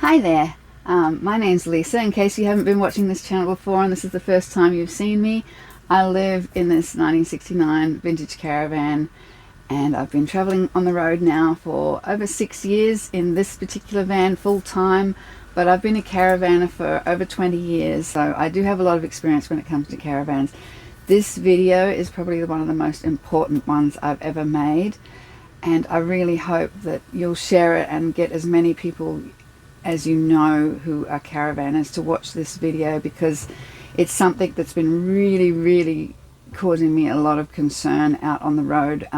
Hi there, my name's Lisa. In case you haven't been watching this channel before and this is the first time you've seen me, I live in this 1969 vintage caravan and I've been traveling on the road now for over 6 years in this particular van full time, but I've been a caravaner for over 20 years, so I do have a lot of experience when it comes to caravans. This video is probably one of the most important ones I've ever made, and I really hope that you'll share it and get as many people as you know who are caravanners to watch this video, because it's something that's been really causing me a lot of concern out on the road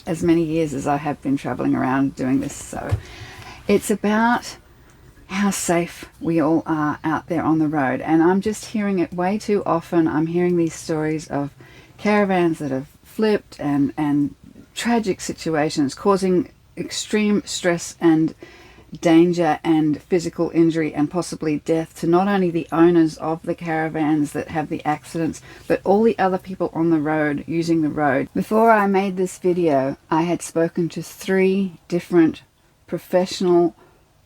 as many years as I have been traveling around doing this. So it's about how safe we all are out there on the road, and I'm just hearing it way too often. I'm hearing these stories of caravans that have flipped and tragic situations causing extreme stress and danger and physical injury and possibly death to not only the owners of the caravans that have the accidents, but all the other people on the road using the road. Before I made this video, I had spoken to 3 different professional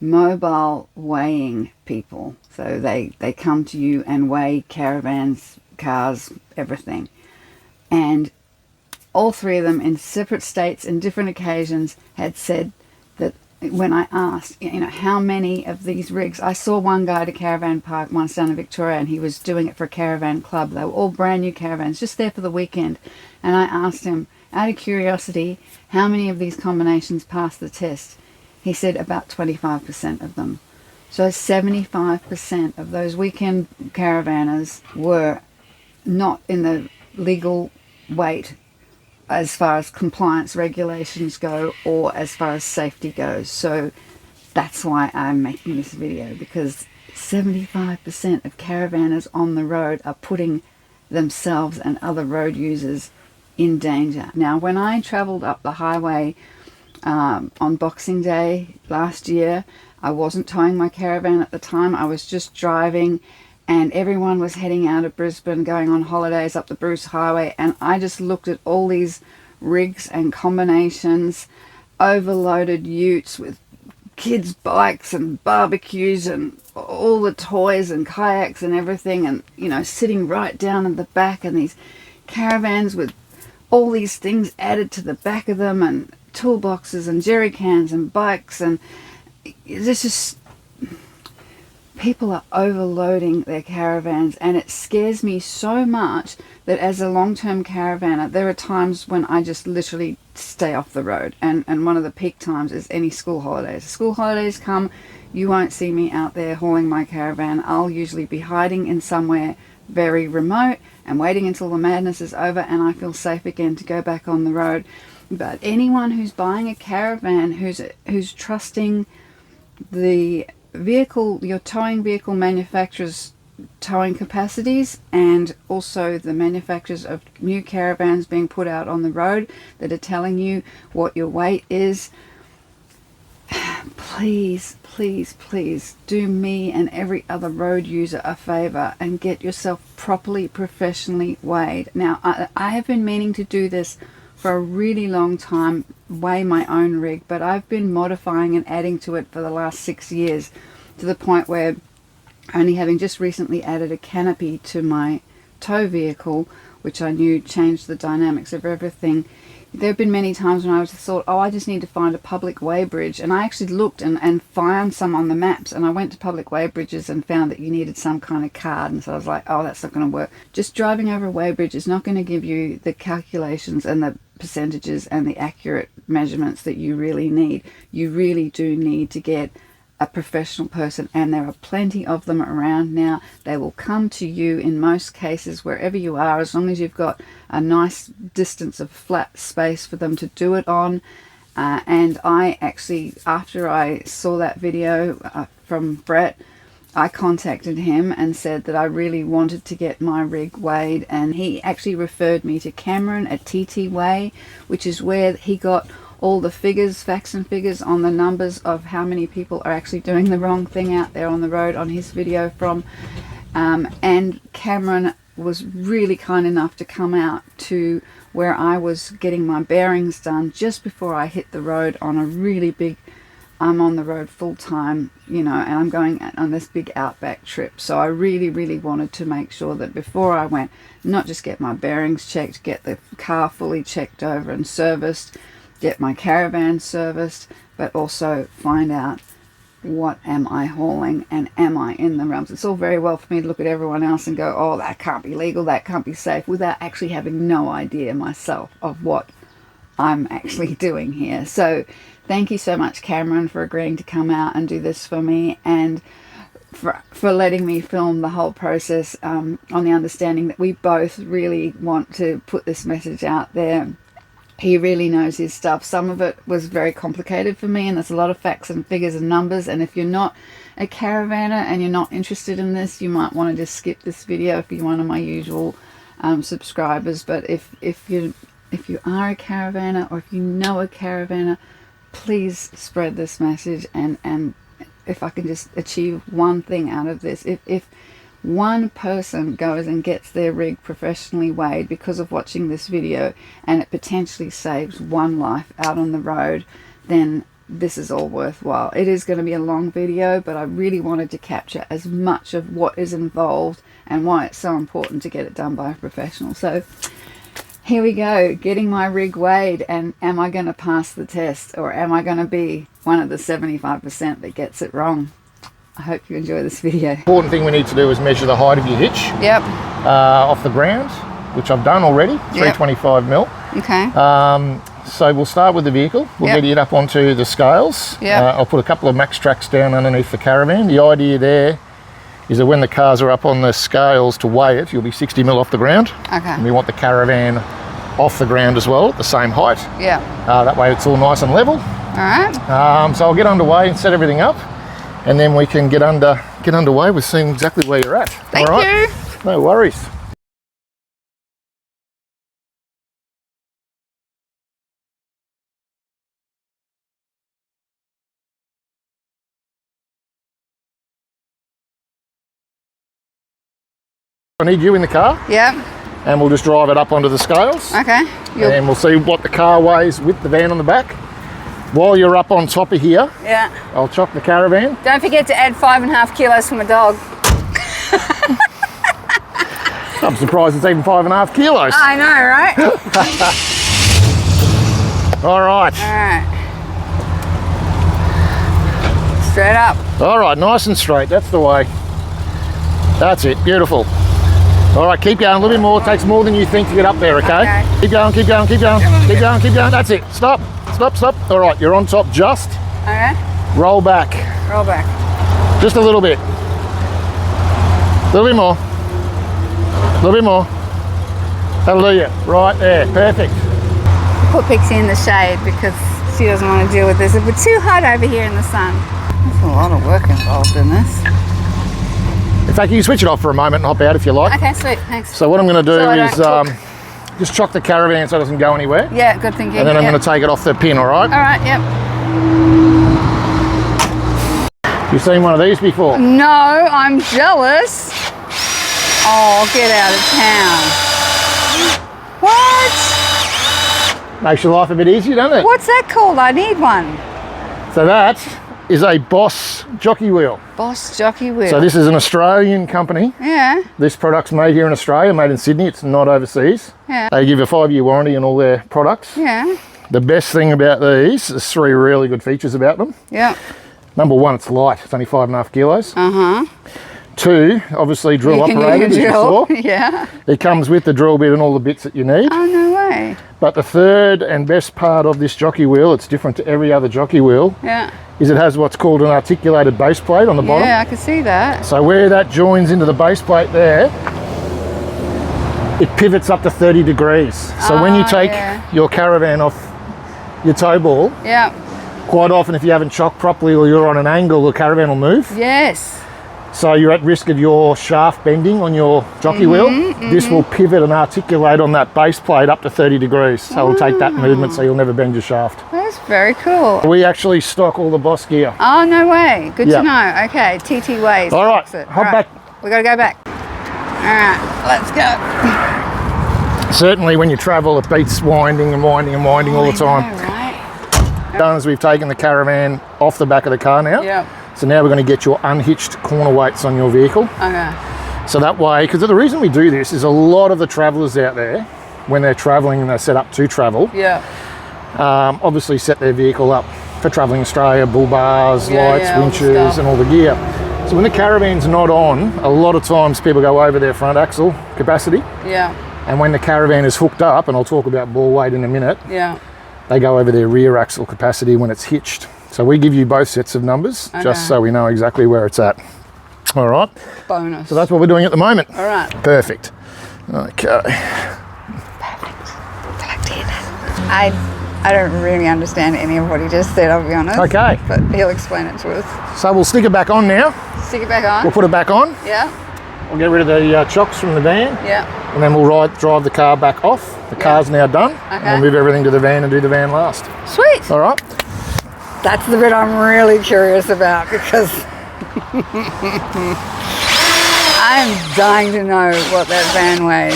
mobile weighing people. So they come to you and weigh caravans, cars, everything. And all 3 of them in separate states and different occasions had said that when I asked, how many of these rigs, I saw one guy at a caravan park once down in Victoria, and he was doing it for a caravan club. They were all brand new caravans, just there for the weekend. And I asked him, out of curiosity, how many of these combinations passed the test? He said about 25% of them. So 75% of those weekend caravanners were not in the legal weight as far as compliance regulations go or as far as safety goes. So that's why I'm making this video, because 75% of caravanners on the road are putting themselves and other road users in danger. Now, when I traveled up the highway on Boxing Day last year, I wasn't towing my caravan at the time. I was just driving, and everyone was heading out of Brisbane going on holidays up the Bruce Highway, and I just looked at all these rigs and combinations, overloaded utes with kids' bikes and barbecues and all the toys and kayaks and everything, and sitting right down in the back, and these caravans with all these things added to the back of them, and toolboxes and jerry cans and bikes, and this is people are overloading their caravans, and it scares me so much that as a long-term caravaner, there are times when I just literally stay off the road, and one of the peak times is any school holidays. School holidays come, you won't see me out there hauling my caravan. I'll usually be hiding in somewhere very remote and waiting until the madness is over and I feel safe again to go back on the road. But anyone who's buying a caravan, who's trusting the vehicle, your towing vehicle manufacturers' towing capacities, and also the manufacturers of new caravans being put out on the road that are telling you what your weight is, please do me and every other road user a favor and get yourself properly professionally weighed. Now, I have been meaning to do this for a really long time, weigh my own rig, but I've been modifying and adding to it for the last 6 years, to the point where, only having just recently added a canopy to my tow vehicle, which I knew changed the dynamics of everything, there have been many times when I was thought, oh, I just need to find a public weigh bridge, and I actually looked and found some on the maps, and I went to public weigh bridges and found that you needed some kind of card, and so I was like, oh, that's not going to work. Just driving over a weigh bridge is not going to give you the calculations and the percentages and the accurate measurements that you really need. You really do need to get a professional person, and there are plenty of them around now. They will come to you in most cases wherever you are, as long as you've got a nice distance of flat space for them to do it on. And I actually, after I saw that video from Brett, I contacted him and said that I really wanted to get my rig weighed, and he actually referred me to Cameron at TTWEIGH, which is where he got all the figures, facts and figures on the numbers of how many people are actually doing the wrong thing out there on the road on his video from. And Cameron was really kind enough to come out to where I was getting my bearings done just before I hit the road on a really big I'm on the road full time, you know, and I'm going on this big outback trip. So I really, really wanted to make sure that before I went, not just get my bearings checked, get the car fully checked over and serviced, get my caravan serviced, but also find out what am I hauling and am I in the realms. It's all very well for me to look at everyone else and go, oh, that can't be legal, that can't be safe, without actually having no idea myself of what I'm actually doing here. So thank you so much, Cameron, for agreeing to come out and do this for me, and for letting me film the whole process, on the understanding that we both really want to put this message out there. He really knows his stuff. Some of it was very complicated for me, and there's a lot of facts and figures and numbers, and if you're not a caravaner and you're not interested in this, you might want to just skip this video if you're one of my usual subscribers. But if you are a caravaner, or if you know a caravaner, please spread this message. And if I can just achieve one thing out of this, if one person goes and gets their rig professionally weighed because of watching this video, and it potentially saves one life out on the road, then this is all worthwhile. It is going to be a long video, but I really wanted to capture as much of what is involved and why it's so important to get it done by a professional. So here we go, getting my rig weighed, and am I going to pass the test, or am I going to be one of the 75% that gets it wrong? I hope you enjoy this video. Important thing we need to do is measure the height of your hitch. Yep. Off the ground, which I've done already, 325 mil. Okay. So we'll start with the vehicle. We'll get it up onto the scales. Yep. I'll put a couple of max tracks down underneath the caravan. The idea there is that when the cars are up on the scales to weigh it, you'll be 60 mil off the ground. Okay. And we want the caravan off the ground as well, at the same height. Yeah. That way it's all nice and level. All right. So I'll get underway and set everything up, and then we can get underway with seeing exactly where you're at. Thank you. No worries. I need you in the car. Yep. And we'll just drive it up onto the scales. Okay. And we'll see what the car weighs with the van on the back. While you're up on top of here, I'll chock the caravan. Don't forget to add 5.5 kilos for my dog. I'm surprised it's even 5.5 kilos. I know, right? All right. All right. Straight up. All right, nice and straight. That's the way. That's it. Beautiful. All right, keep going. A little bit more. It takes more than you think to get up there, okay? Keep going, keep going, keep going. Keep going, keep going. That's it. Stop. Stop, stop. All right, you're on top just. Okay. Roll back. Roll back. Just a little bit. A little bit more. A little bit more. Hallelujah. Right there. Perfect. Put Pixie in the shade because she doesn't want to deal with this. If we're too hot over here in the sun. There's a lot of work involved in this. In fact, you can switch it off for a moment and hop out if you like. Okay, sweet. Thanks. So what I'm going to do is just chock the caravan so it doesn't go anywhere. Yeah, good thinking. And then I'm going to take it off the pin, all right? All right, yep. You've seen one of these before? No, I'm jealous. Oh, get out of town. What? Makes your life a bit easier, doesn't it? What's that called? I need one. So that is a Boss jockey wheel. Boss jockey wheel. So this is an Australian company. Yeah. This product's made here in Australia, made in Sydney. It's not overseas. Yeah. They give a 5-year warranty on all their products. Yeah. The best thing about these, there's 3 really good features about them. Yeah. Number 1, it's light. It's only 5.5 kilos. 2, obviously drill operated, as you saw. Yeah. It comes with the drill bit and all the bits that you need. Oh, no way. But the third and best part of this jockey wheel, it's different to every other jockey wheel, is it has what's called an articulated base plate on the bottom. Yeah, I can see that. So where that joins into the base plate there, it pivots up to 30 degrees. So when you take your caravan off your tow ball, quite often if you haven't chocked properly or you're on an angle, the caravan will move. Yes. So you're at risk of your shaft bending on your jockey wheel. This will pivot and articulate on that base plate up to 30 degrees. So it'll take that movement so you'll never bend your shaft. That's very cool. We actually stock all the Boss gear. Oh, no way. Good to know. Okay, TTWEIGH. All right, hop back. We got to go back. All right, let's go. Certainly when you travel, it beats winding and winding and winding all the time. Know, right? Done as we've taken the caravan off the back of the car now. Yep. So now we're going to get your unhitched corner weights on your vehicle. Okay. So that way, because the reason we do this is a lot of the travellers out there, when they're travelling and they're set up to travel, obviously set their vehicle up for travelling Australia, bull bars, lights, winches and all the gear. So when the caravan's not on, a lot of times people go over their front axle capacity. Yeah. And when the caravan is hooked up, and I'll talk about ball weight in a minute, they go over their rear axle capacity when it's hitched. So we give you both sets of numbers, just so we know exactly where it's at. All right. Bonus. So that's what we're doing at the moment. All right. Perfect. Okay. Perfect. I don't really understand any of what he just said, I'll be honest. Okay. But he'll explain it to us. So we'll stick it back on now. Stick it back on? We'll put it back on. Yeah. We'll get rid of the chocks from the van. Yeah. And then we'll drive the car back off. The car's now done. Okay. And we'll move everything to the van and do the van last. Sweet. All right. That's the bit I'm really curious about because I'm dying to know what that van weighs.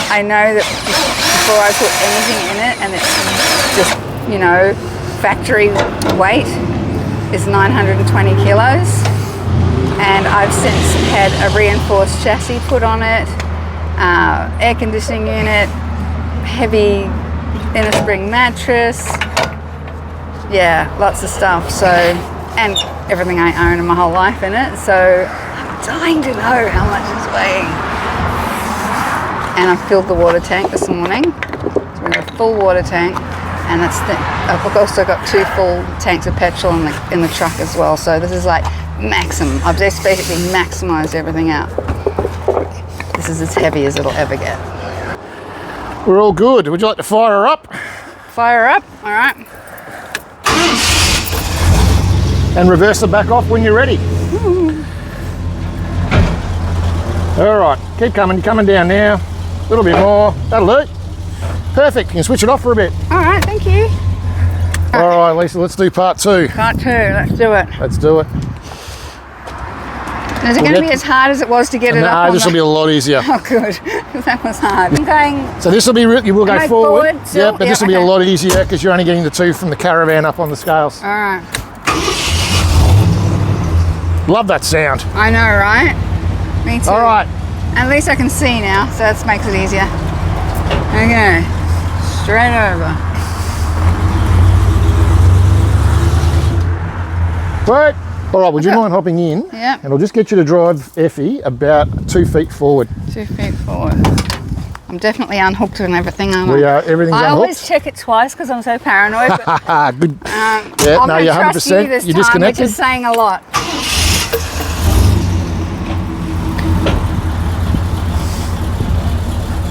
I know that before I put anything in it, and it's just, you know, factory weight is 920 kilos. And I've since had a reinforced chassis put on it, air conditioning unit, heavy inner spring mattress. Yeah, lots of stuff. So, and everything I own in my whole life in it. So I'm dying to know how much it's weighing. And I filled the water tank this morning. So we have a full water tank, and I've also got 2 full tanks of petrol in the truck as well. So this is like maximum. I've just basically maximized everything out. This is as heavy as it'll ever get. We're all good. Would you like to fire her up? Fire her up. All right. And reverse it back off when you're ready. All right, keep coming. You're coming down now. A little bit more. That'll do. Perfect. You can switch it off for a bit. All right, thank you. All right, Lisa, let's do part 2. Part 2, let's do it. Let's do it. Is it going to be as hard as it was to get it up? No, this will be a lot easier. Oh, good, because that was hard. I'm going... So this will be, you will go forward. Still? Yep, but this will be a lot easier because you're only getting the 2 from the caravan up on the scales. All right. Love that sound. I know, right? Me too. All right. At least I can see now, so that makes it easier. Okay, straight over. Right. All right, would you mind hopping in? Yeah. And I'll just get you to drive Effie about 2 feet forward. 2 feet forward. I'm definitely unhooked and everything, aren't I? We are, everything's unhooked. I always check it twice because I'm so paranoid. But, good. Yeah, no, you're 100%. You're disconnected. Which is saying a lot.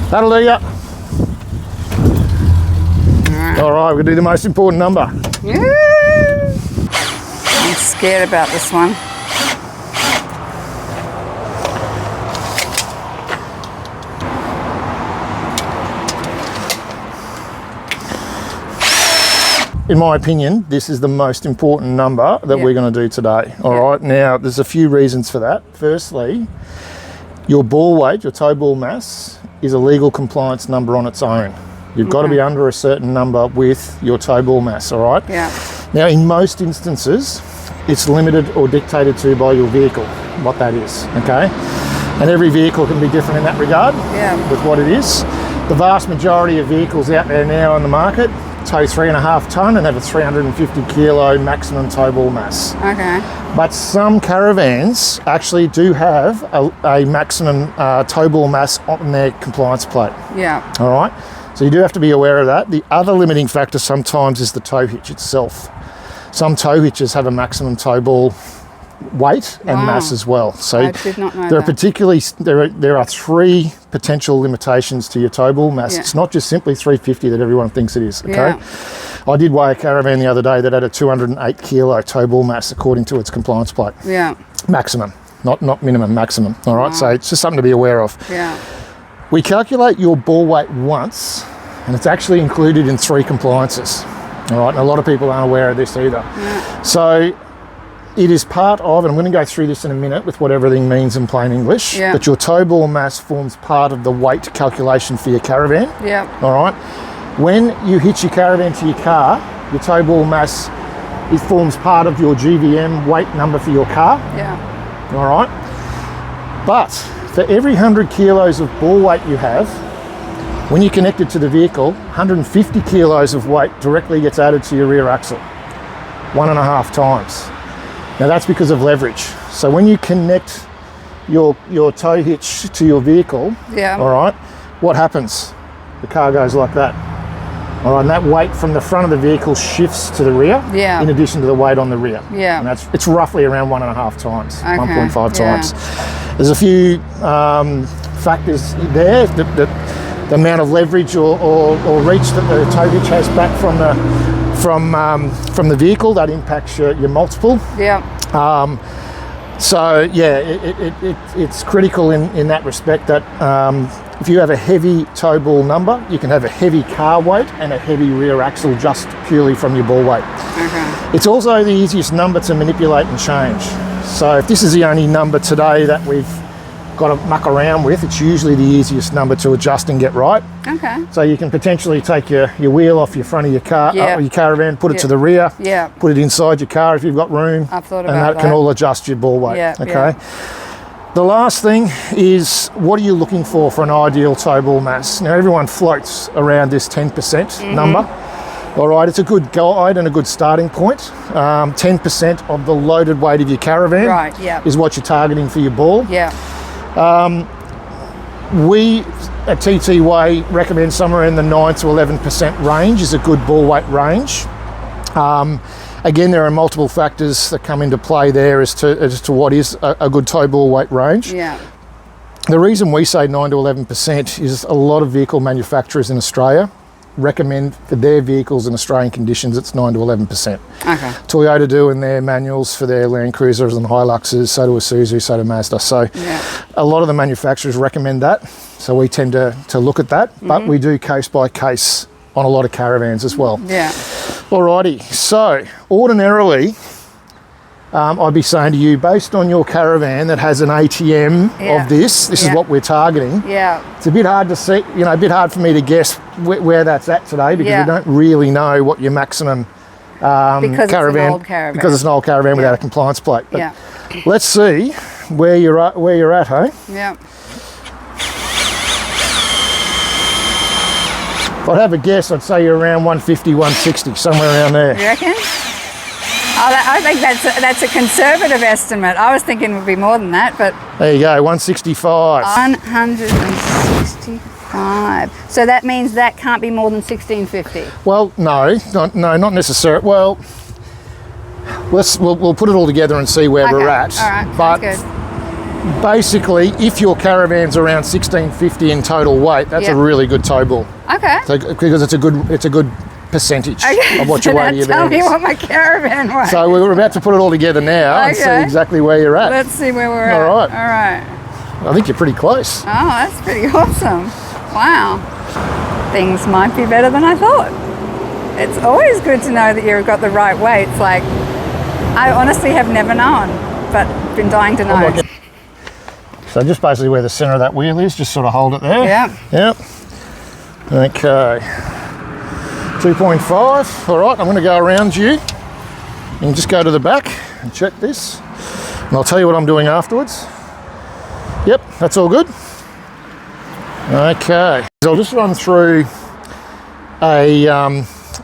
That'll do ya. All right, we'll do the most important number. Yeah. I'm scared about this one. In my opinion, this is the most important number that we're going to do today. All right, now there's a few reasons for that. Firstly, your ball weight, your toe ball mass, is a legal compliance number on its own. You've got to be under a certain number with your toe ball mass, all right? Yeah. Now, in most instances, it's limited or dictated to by your vehicle, what that is, okay? And every vehicle can be different in that regard with what it is. The vast majority of vehicles out there now on the market tow 3.5 tonne and have a 350 kilo maximum tow ball mass. Okay. But some caravans actually do have a maximum tow ball mass on their compliance plate. Yeah. All right. So you do have to be aware of that. The other limiting factor sometimes is the tow hitch itself. Some tow hitches have a maximum tow ball weight and mass as well. So I did not know there that. there are 3 potential limitations to your tow ball mass. Yeah. It's not just simply 350 that everyone thinks it is. Okay. Yeah. I did weigh a caravan the other day that had a 208 kilo tow ball mass according to its compliance plate. Yeah. Maximum, not minimum, maximum. All right. So it's just something to be aware of. Yeah. We calculate your ball weight once, and it's actually included in 3 compliances. All right, and a lot of people aren't aware of this either. Yeah. So it is part of, and I'm going to go through this in a minute with what everything means in plain English, but your tow ball mass forms part of the weight calculation for your caravan. Yeah. All right. When you hitch your caravan to your car, your tow ball mass it forms part of your GVM weight number for your car. Yeah. All right. But for every 100 kilos of ball weight you have, when you connect it to the vehicle, 150 kilos of weight directly gets added to your rear axle, 1.5 times. Now that's because of leverage. So when you connect your tow hitch to your vehicle, all right, what happens? The car goes like that. All right, and that weight from the front of the vehicle shifts to the rear, in addition to the weight on the rear. Yeah. And it's roughly around 1.5 times, 1.5 times. There's a few factors there. The amount of leverage or reach that the tow hitch has back from the vehicle, that impacts your multiple. Yeah. So yeah, it's critical in that respect that if you have a heavy tow ball number, you can have a heavy car weight and a heavy rear axle just purely from your ball weight. It's also the easiest number to manipulate and change. So if this is the only number today that we've got to muck around with, it's usually the easiest number to adjust and get right. So you can potentially take your wheel off your front of your car, or your caravan, put it to the rear, put it inside your car if you've got room, I've thought about and that can all adjust your ball weight. The last thing is, what are you looking for an ideal tow ball mass? Now everyone floats around this 10% number. All right, it's a good guide and a good starting point. 10% of the loaded weight of your caravan is what you're targeting for your ball. We at TTWEIGH recommend somewhere in the 9 to 11% range is a good ball weight range. Again, there are multiple factors that come into play there as to what is a good tow ball weight range. The reason we say 9 to 11% is a lot of vehicle manufacturers in Australia recommend for their vehicles in Australian conditions it's 9 to 11%. Toyota do in their manuals for their Land Cruisers and Hiluxes, so do Isuzu, so do Mazda. So a lot of the manufacturers recommend that, so we tend to look at that, but we do case by case on a lot of caravans as well. Alrighty, so ordinarily I'd be saying to you, based on your caravan that has an ATM of this is what we're targeting. It's a bit hard to see, a bit hard for me to guess where that's at today, because we don't really know what your maximum because caravan, it's an old caravan. Because it's an old caravan without a compliance plate. But let's see where you're at, hey? If I'd have a guess, I'd say you're around 150, 160, somewhere around there. You reckon? I think that's a conservative estimate. I was thinking it would be more than that, but... There you go, 165. 165. So that means that can't be more than 1650. Well, no, not necessarily. Well, we'll put it all together and see where we're at. All right, but good. Basically, if your caravan's around 1650 in total weight, that's a really good tow ball. So, because it's a good percentage of what your weight of your van is. Tell me what my caravan weighs. So we're about to put it all together now and see exactly where you're at. Let's see where we're at. All right. All right. I think you're pretty close. Oh, that's pretty awesome. Wow. Things might be better than I thought. It's always good to know that you've got the right weights. Like, I honestly have never known, but been dying to know. So just basically where the centre of that wheel is, just sort of hold it there. Yep. Okay. 2.5. All right, I'm going to go around you and just go to the back and check this. And I'll tell you what I'm doing afterwards. Yep, that's all good. Okay. So I'll just run through a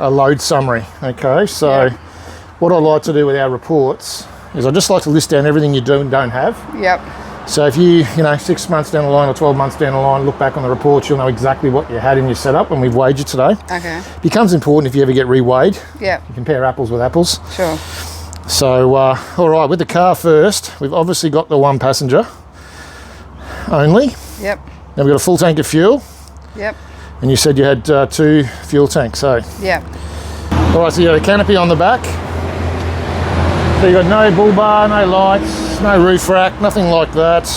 load summary. Okay, so what I like to do with our reports is I just like to list down everything you do and don't have. So if you 6 months down the line or 12 months down the line, look back on the reports, you'll know exactly what you had in your setup when we've weighed you today. It becomes important if you ever get re-weighed. You compare apples with apples. So, all right, with the car first, we've obviously got the one passenger only. Then we've got a full tank of fuel. And you said you had 2 fuel tanks, so. All right, so you got a canopy on the back. So you've got no bull bar, no lights, no roof rack, nothing like that.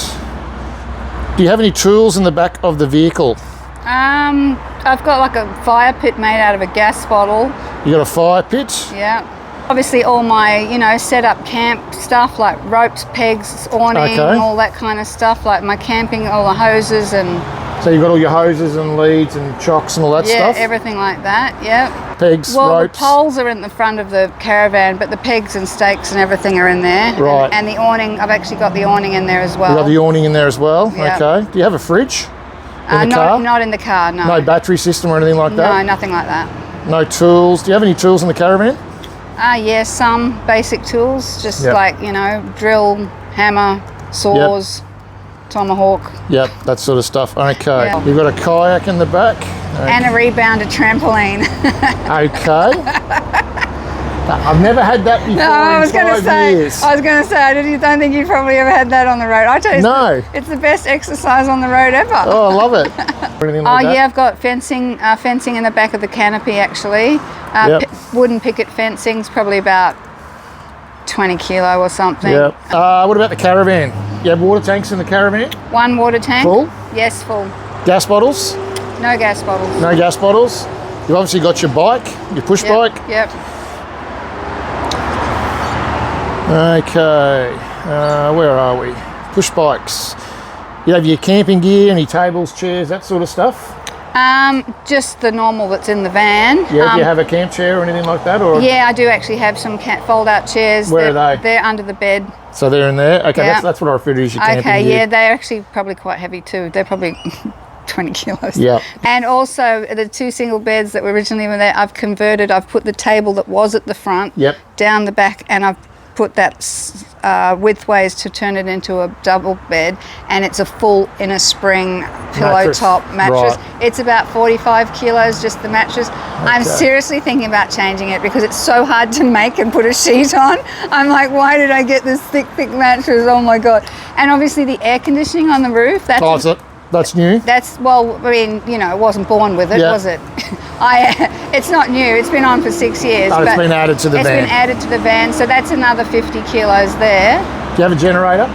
Do you have any tools in the back of the vehicle? I've got like a fire pit made out of a gas bottle. You got a fire pit? Obviously all my, set up camp stuff like ropes, pegs, awning, all that kind of stuff, like my camping, all the hoses and... So you've got all your hoses and leads and chocks and all that stuff? Yeah, everything like that, Pegs, Well, ropes. the poles are in the front of the caravan, but the pegs and stakes and everything are in there. Right. And the awning, I've actually got the awning in there as well. You've got the awning in there as well? Yeah. Okay. Do you have a fridge in the car? Not in the car, no. No battery system or anything like No, that? nothing like that. No tools. Do you have any tools in the caravan? Yeah, some basic tools, just Yep. like, you know, drill, hammer, saws, tomahawk. Yep, that sort of stuff. Okay. Yeah. You've got a kayak in the back. And a rebounder trampoline. Okay. I've never had that before I was in 5 years. I don't think you've probably ever had that on the road. I tell you, No. it's the best exercise on the road ever. Oh, I love it. Anything like that? Yeah, I've got fencing in the back of the canopy actually. Yep. Wooden picket fencing's probably about 20 kilo or something. Yep. What about the caravan? You have water tanks in the caravan? One water tank. Full? Yes, full. Gas bottles? No gas bottles. No gas bottles. You've obviously got your bike, your push bike. Yep. Okay. Where are we? Push bikes. You have your camping gear, any tables, chairs, that sort of stuff? Just the normal that's in the van. Yeah, do you have a camp chair or anything like that? Or Yeah, I do actually have some fold-out chairs. Where are they? They're under the bed. So they're in there? Okay, Yeah. that's what I refer to as your camping Okay, gear. yeah, they're actually probably quite heavy too. They're probably 20 kilos. Yeah. And also the 2 single beds that were originally there, I've converted. I've put the table that was at the front Yep. down the back, and I've put that widthways to turn it into a double bed, and it's a full inner spring pillow Mattress. top mattress. Right. It's about 45 kilos just the mattress. I'm seriously thinking about changing it because it's so hard to make and put a sheet on. I'm like, why did I get this thick mattress? Oh my God. And obviously the air conditioning on the roof, That's new? that's, well, I mean, you know, I wasn't born with it, Yeah. was it? It's not new. It's been on for 6 years. Oh, it's been added to the van. It's been added to the van, so that's another 50 kilos there. Do you have a generator?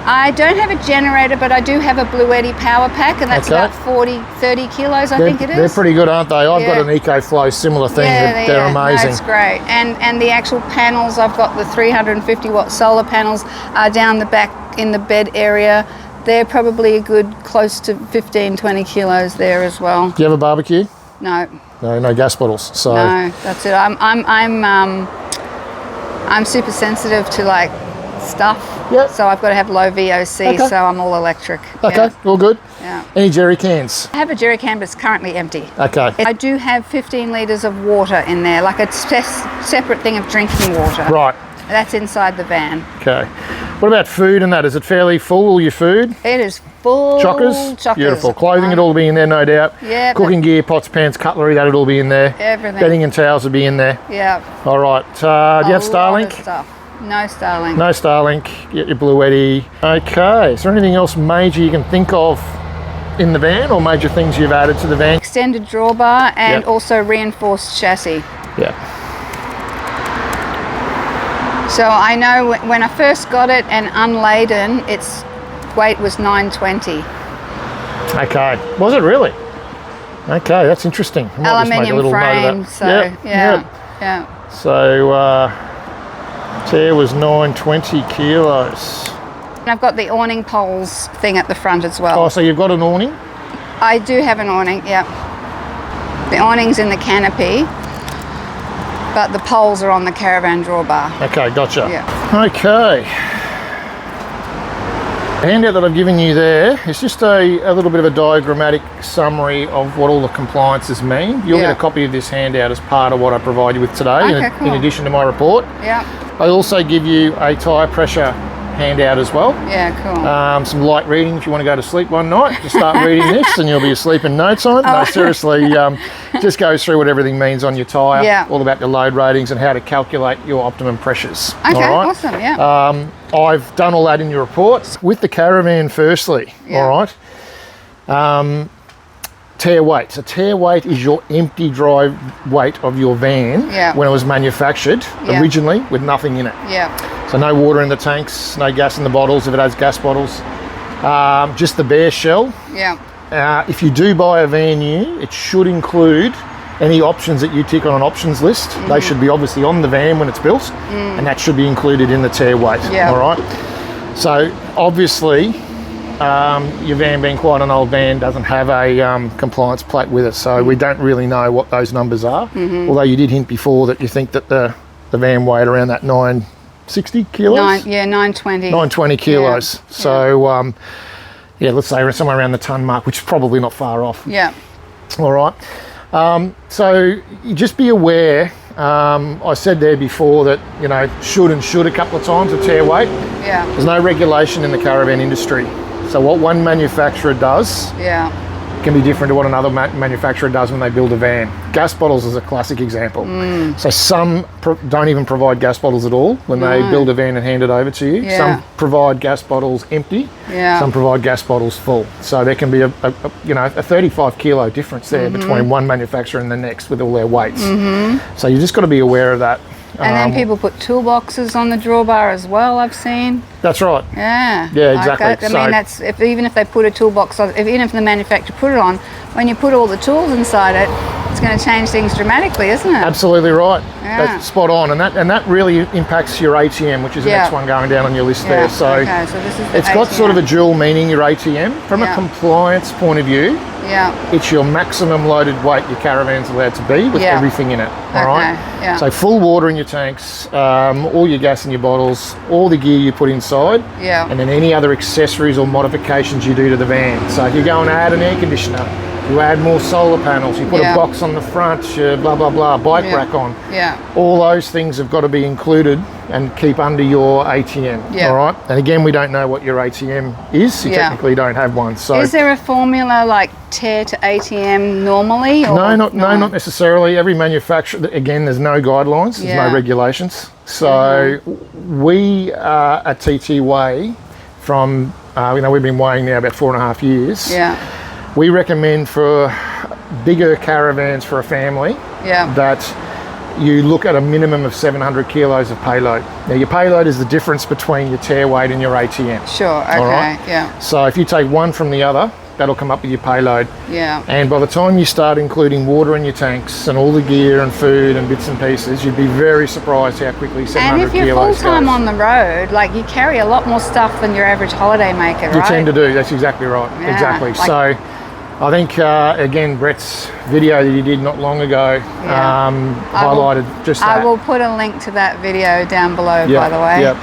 I don't have a generator, but I do have a Blue Eddy power pack, and that's Okay. about 30 kilos, I think it is. They're pretty good, aren't they? I've got Yeah. an EcoFlow similar thing. Yeah, They're amazing. That's great. And the actual panels, I've got the 350 watt solar panels down the back in the bed area. They're probably a good close to 15, 20 kilos there as well. Do you have a barbecue? No, No gas bottles. So no, that's it. I'm super sensitive to like stuff. Yep. So I've got to have low VOC. Okay. So I'm all electric. Okay, all good. Yeah. Any jerry cans? I have a jerry can, but it's currently empty. Okay. I do have 15 litres of water in there, like a separate thing of drinking water. Right. That's inside the van. Okay. What about food and that? Is it fairly full, all your food? It is full. Chockers? Chockers. Beautiful. Clothing would all be in there, no doubt. Yeah. Cooking gear, pots, pans, cutlery, that'd all be in there. Everything. Bedding and towels would be in there. Yeah. All right. Do you have Starlink? No Starlink. No Starlink. Get your Blue Eddy. Okay. Is there anything else major you can think of in the van, or major things you've added to the van? Extended drawbar and Yep. also reinforced chassis. Yeah. So I know when I first got it and unladen, its weight was 920. Okay. Was it really? Okay, that's interesting. I might just make a Aluminium little note of frame. that. So Yep, yeah. yep. Yeah. So tear was 920 kilos. And I've got the awning poles thing at the front as well. Oh, so you've got an awning? I do have an awning, yeah. The awning's in the canopy, but the poles are on the caravan drawbar. Okay, gotcha. Yeah. Okay. The handout that I've given you there is just a little bit of a diagrammatic summary of what all the compliances mean. You'll get a copy of this handout as part of what I provide you with today, Okay, cool. in addition to my report. Yeah. I also give you a tyre pressure handout as well. Yeah, cool. Some light reading if you want to go to sleep one night. Just start reading this and you'll be asleep in no time. No, seriously, just goes through what everything means on your tyre, all about the load ratings and how to calculate your optimum pressures. Okay, all right? awesome, yeah. I've done all that in your report. With the caravan firstly, all right, tear weight. So tear weight is your empty drive weight of your van when it was manufactured originally with nothing in it. Yeah. So no water in the tanks, no gas in the bottles if it has gas bottles, just the bare shell. Yeah. If you do buy a van new, it should include any options that you tick on an options list. They should be obviously on the van when it's built, and that should be included in the tear weight. Yeah. All right. So obviously, your van being quite an old van doesn't have a compliance plate with it, so we don't really know what those numbers are. Although you did hint before that you think that the van weighed around that 960 kilos? 920. 920 kilos. Yeah. So, yeah, let's say somewhere around the tonne mark, which is probably not far off. Yeah. All right. So you just be aware, I said there before that, you know, should a couple of times a tear weight. Yeah. There's no regulation in the caravan industry. So what one manufacturer does can be different to what another manufacturer does when they build a van. Gas bottles is a classic example. So some don't even provide gas bottles at all when they build a van and hand it over to you. Some provide gas bottles empty. Some provide gas bottles full. So there can be a 35 kilo difference there between one manufacturer and the next with all their weights. So you just got to be aware of that. And then people put toolboxes on the drawbar as well, I've seen. That's right. Yeah. Yeah, exactly. I mean, that's even if they put a toolbox on, even if the manufacturer put it on, when you put all the tools inside it, it's going to change things dramatically, isn't it? Absolutely right. Yeah. That's spot on, and that really impacts your ATM, which is the next one going down on your list there. So, okay, so this is the it's got ATM. sort of a dual meaning, your ATM. From a compliance point of view, it's your maximum loaded weight your caravan's allowed to be with everything in it. All right. Yeah. So full water in your tanks, all your gas in your bottles, all the gear you put inside, and then any other accessories or modifications you do to the van. So if you go and add an air conditioner, you add more solar panels, you put a box on the front, blah, blah, blah, bike rack on. All those things have got to be included and keep under your ATM, all right? And again, we don't know what your ATM is. You technically don't have one. So is there a formula like tear to ATM normally? Or no, not necessarily. Every manufacturer, again, there's no guidelines, there's no regulations. So we at TTWEIGH from, we've been weighing now about 4.5 years. We recommend for bigger caravans for a family that you look at a minimum of 700 kilos of payload. Now your payload is the difference between your tear weight and your ATM. Sure, okay, all right? So if you take one from the other, that'll come up with your payload. And by the time you start including water in your tanks and all the gear and food and bits and pieces, you'd be very surprised how quickly 700 kilos goes. And if you're full-time on the road, like you carry a lot more stuff than your average holiday maker, right? You tend to do, that's exactly right, exactly. So I think, again, Brett's video that he did not long ago highlighted just that. I will put a link to that video down below, by the way.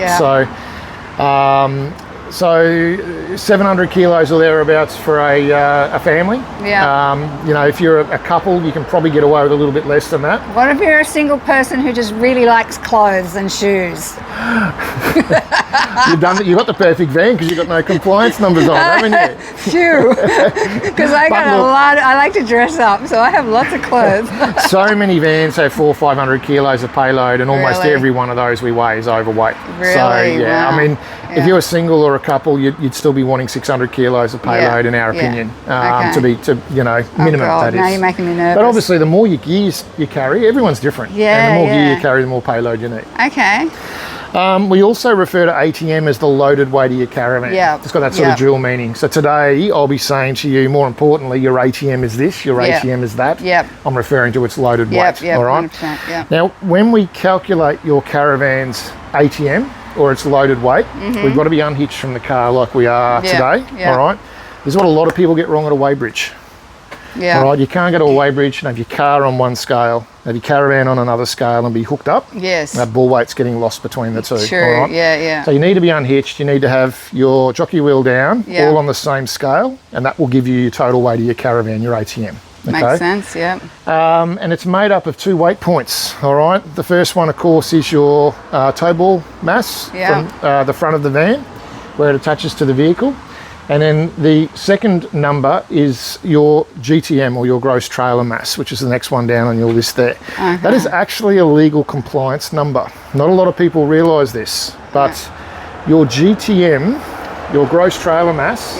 So 700 kilos or thereabouts for a family. If you're a couple, you can probably get away with a little bit less than that. What if you're a single person who just really likes clothes and shoes? You've got the perfect van because you've got no compliance numbers on, haven't you? Phew. Because I like to dress up, so I have lots of clothes. So many vans have 400 or 500 kilos of payload, and almost every one of those we weigh is overweight. Really? So I mean, if you're a single or a couple, you'd still be wanting 600 kilos of payload in our opinion, to minimum. That is. Now you're making me nervous. But obviously, the more gear you carry, everyone's different. And the more gear you carry, the more payload you need. Okay. We also refer to ATM as the loaded weight of your caravan. It's got that sort of dual meaning. So today, I'll be saying to you, more importantly, your ATM is this, your ATM is that. I'm referring to its loaded weight. All right. 100%, Now, when we calculate your caravan's ATM or its loaded weight, we've got to be unhitched from the car like we are today. All right. This is what a lot of people get wrong at a weighbridge. All right. You can't go to a weighbridge and have your car on one scale, have your caravan on another scale and be hooked up. That bull weight's getting lost between the two. True. All right? So you need to be unhitched. You need to have your jockey wheel down, all on the same scale, and that will give you your total weight of your caravan, your ATM. Okay? Makes sense, And it's made up of 2 weight points, all right? The first one, of course, is your tow ball mass from the front of the van, where it attaches to the vehicle. And then the second number is your GTM, or your gross trailer mass, which is the next one down on your list there. That is actually a legal compliance number. Not a lot of people realise this, but your GTM, your gross trailer mass,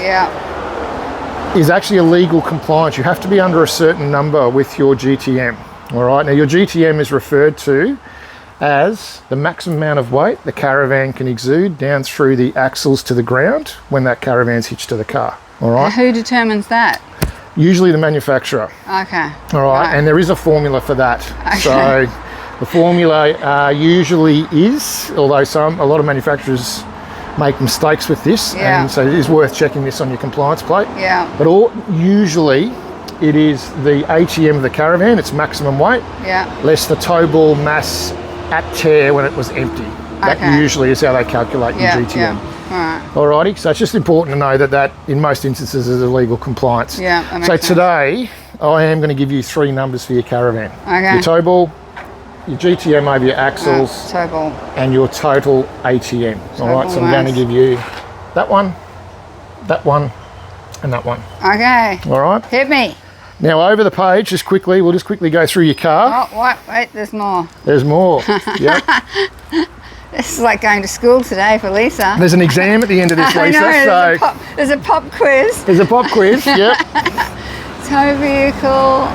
is actually a legal compliance. You have to be under a certain number with your GTM. All right. Now your GTM is referred to as the maximum amount of weight the caravan can exude down through the axles to the ground when that caravan's hitched to the car. All right. Who determines that? Usually the manufacturer. Okay. All right. And there is a formula for that. So the formula usually is, although a lot of manufacturers make mistakes with this, and so it is worth checking this on your compliance plate. Yeah. But usually it is the ATM of the caravan, its maximum weight, less the tow ball mass at tear when it was empty. That usually is how they calculate your GTM. Yeah. Alrighty, so it's just important to know that in most instances is a legal compliance. Yeah. So today I am going to give you 3 numbers for your caravan. Okay. Your tow ball, your GTM over your axles, tow ball, and your total ATM. Alright, so I'm going to give you that one, and that one. Okay. Alright. Hit me. Now over the page, we'll just quickly go through your car. Oh, wait, there's more. There's more. Yep. This is like going to school today for Lisa. There's an exam at the end of this, Lisa. I know, there's a pop quiz. There's a pop quiz, yep. Tow vehicle.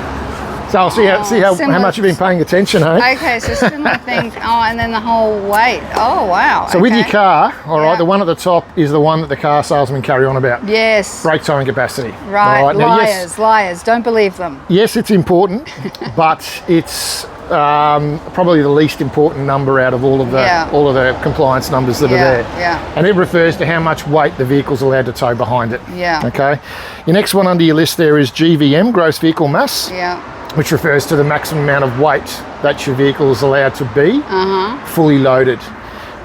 So I'll see how much you've been paying attention, hey? Okay, so similar things. Oh, and then the whole weight. Oh, wow. So with your car, all right, the one at the top is the one that the car salesmen carry on about. Yes. Brake towing capacity. Right, all now, liars. Don't believe them. Yes, it's important, but it's probably the least important number out of all of the compliance numbers that are there. Yeah. And it refers to how much weight the vehicle's allowed to tow behind it. Yeah. Okay. Your next one under your list there is GVM, gross vehicle mass. Yeah. Which refers to the maximum amount of weight that your vehicle is allowed to be fully loaded.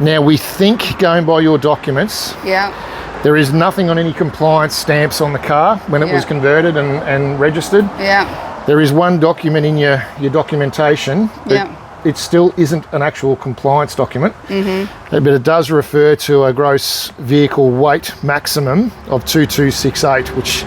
Now we think, going by your documents, there is nothing on any compliance stamps on the car when it was converted and registered. Yeah. There is one document in your documentation that it still isn't an actual compliance document, but it does refer to a gross vehicle weight maximum of 2268, which